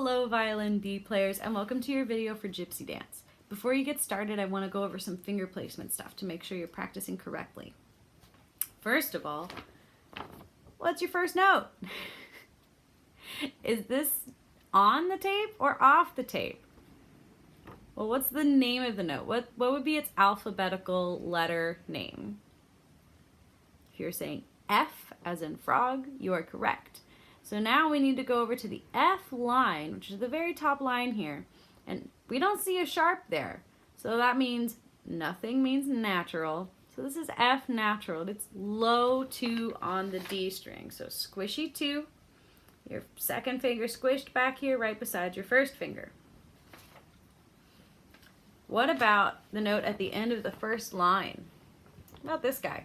Hello violin B players, and welcome to your video for Gypsy Dance. Before you get started, I want to go over some finger placement stuff to make sure you're practicing correctly. First of all, what's your first note? Is this on the tape or off the tape? Well, what's the name of the note? What would be its alphabetical letter name? If you're saying F as in frog, you are correct. So now we need to go over to the F line, which is the very top line here, and we don't see a sharp there. So that means nothing means natural. So this is F natural. It's low 2 on the D string. So squishy 2, your second finger squished back here right beside your first finger. What about the note at the end of the first line? What about this guy?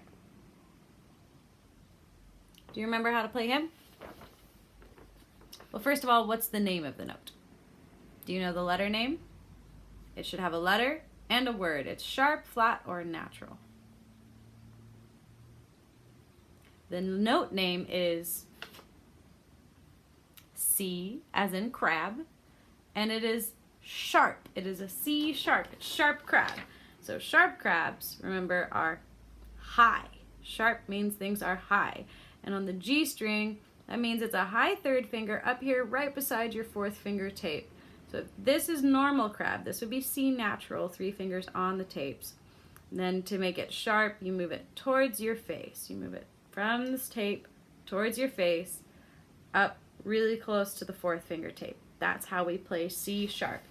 Do you remember how to play him? Well, first of all, what's the name of the note? Do you know the letter name? It should have a letter and a word. It's sharp, flat, or natural. The note name is C as in crab, and it is sharp. It is a C sharp. It's sharp crab. So sharp crabs, remember, are high. Sharp means things are high. And on the G string, that means it's a high third finger up here right beside your fourth finger tape. So if this is normal crab, this would be C natural, 3 fingers on the tapes. And then to make it sharp, you move it towards your face. You move it from this tape towards your face, up really close to the fourth finger tape. That's how we play C sharp.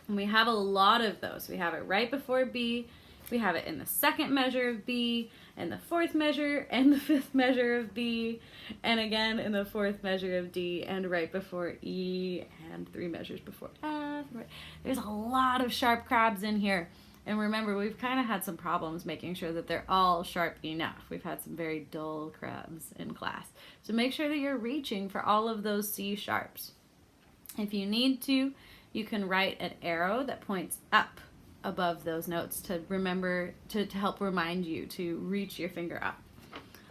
And we have a lot of those. We have it right before B, we have it in the second measure of B, and the fourth measure, and the fifth measure of B, and again in the fourth measure of D, and right before E, and 3 measures before F. There's a lot of sharp crabs in here. And remember, we've kind of had some problems making sure that they're all sharp enough. We've had some very dull crabs in class. So make sure that you're reaching for all of those C sharps. If you need to, you can write an arrow that points up above those notes to remember, to help remind you to reach your finger up.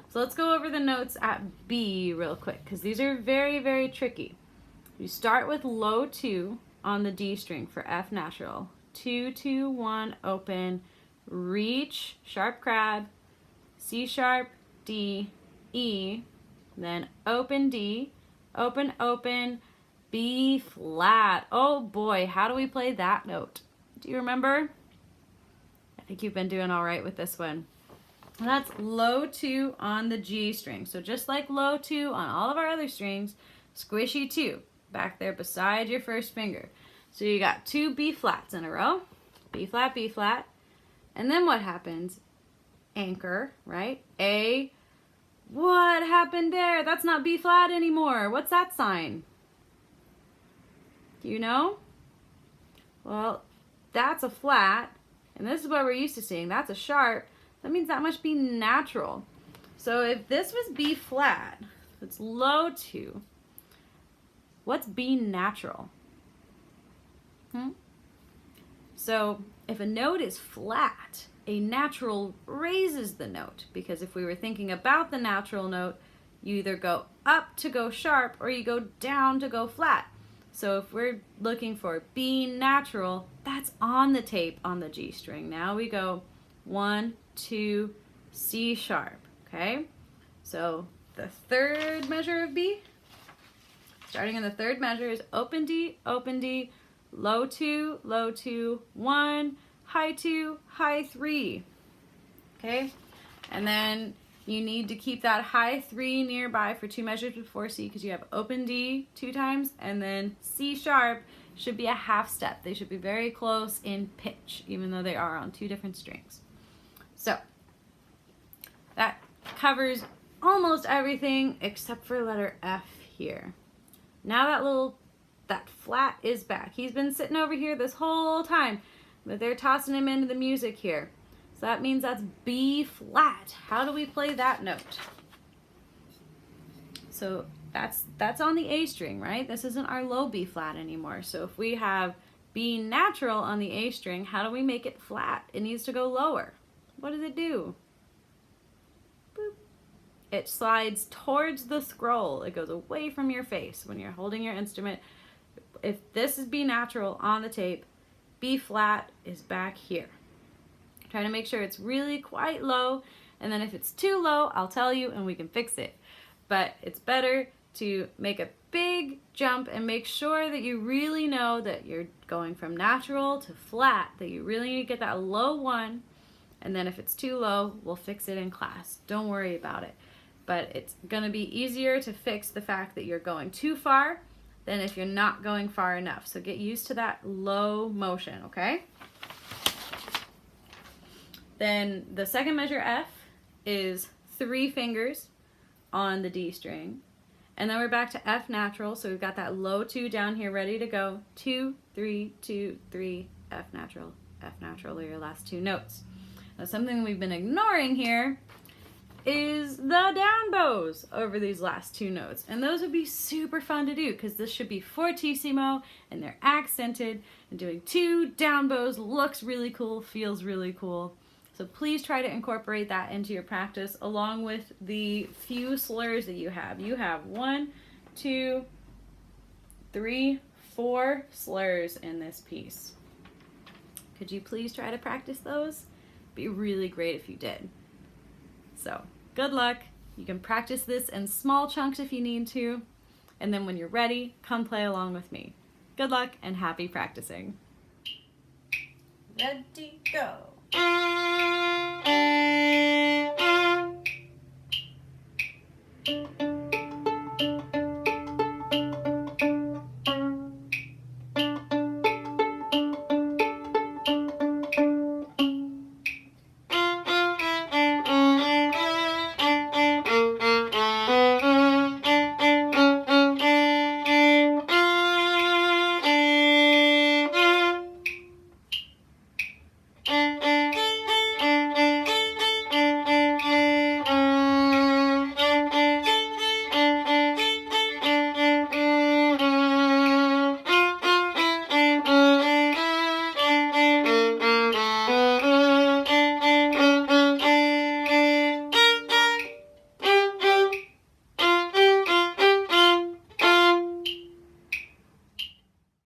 So let's go over the notes at B real quick, because these are very, very tricky. You start with low 2 on the D string for F natural. 2, 2, 1, open, reach, sharp crab, C sharp, D, E, then open D, open, open, B flat. Oh boy, how do we play that note? Do you remember? I think you've been doing all right with this one. And that's low 2 on the G string. So just like low 2 on all of our other strings, squishy 2 back there beside your first finger. So you got 2 B flats in a row, B flat, and then what happens? Anchor, right? A, what happened there? That's not B flat anymore. What's that sign? Do you know? Well, that's a flat, and this is what we're used to seeing. That's a sharp. That means that must be natural. So if this was B flat, it's low 2, what's B natural? So if a note is flat, a natural raises the note, because if we were thinking about the natural note, you either go up to go sharp or you go down to go flat. So if we're looking for B natural, that's on the tape on the G string. Now we go 1, 2, C sharp, okay? So the third measure of B, starting in the third measure, is open D, low 2, 1, high 2, high 3, okay? And then you need to keep that high 3 nearby for 2 measures before C, because you have open D 2 times, and then C sharp should be a half step. They should be very close in pitch, even though they are on 2 different strings. So that covers almost everything except for letter F here. Now that flat is back. He's been sitting over here this whole time, but they're tossing him into the music here. So that means that's B flat. How do we play that note? So that's on the A string, right? This isn't our low B flat anymore. So if we have B natural on the A string, how do we make it flat? It needs to go lower. What does it do? Boop. It slides towards the scroll. It goes away from your face when you're holding your instrument. if this is B natural on the tape, B flat is back here. Try to make sure it's really quite low, and then if it's too low, I'll tell you and we can fix it. But it's better to make a big jump and make sure that you really know that you're going from natural to flat, that you really need to get that low one, and then if it's too low, we'll fix it in class. Don't worry about it. But it's gonna be easier to fix the fact that you're going too far than if you're not going far enough. So get used to that low motion, okay? Then the second measure F is 3 fingers on the D string. And then we're back to F natural, so we've got that low 2 down here ready to go. 2, 3, 2, 3, F natural are your last 2 notes. Now something we've been ignoring here is the down bows over these last 2 notes. And those would be super fun to do because this should be fortissimo and they're accented, and doing 2 down bows looks really cool, feels really cool. So please try to incorporate that into your practice along with the few slurs that you have. You have 1, 2, 3, 4 slurs in this piece. Could you please try to practice those? It'd be really great if you did. So good luck. You can practice this in small chunks if you need to. And then when you're ready, come play along with me. Good luck and happy practicing. Ready, go. Thank you.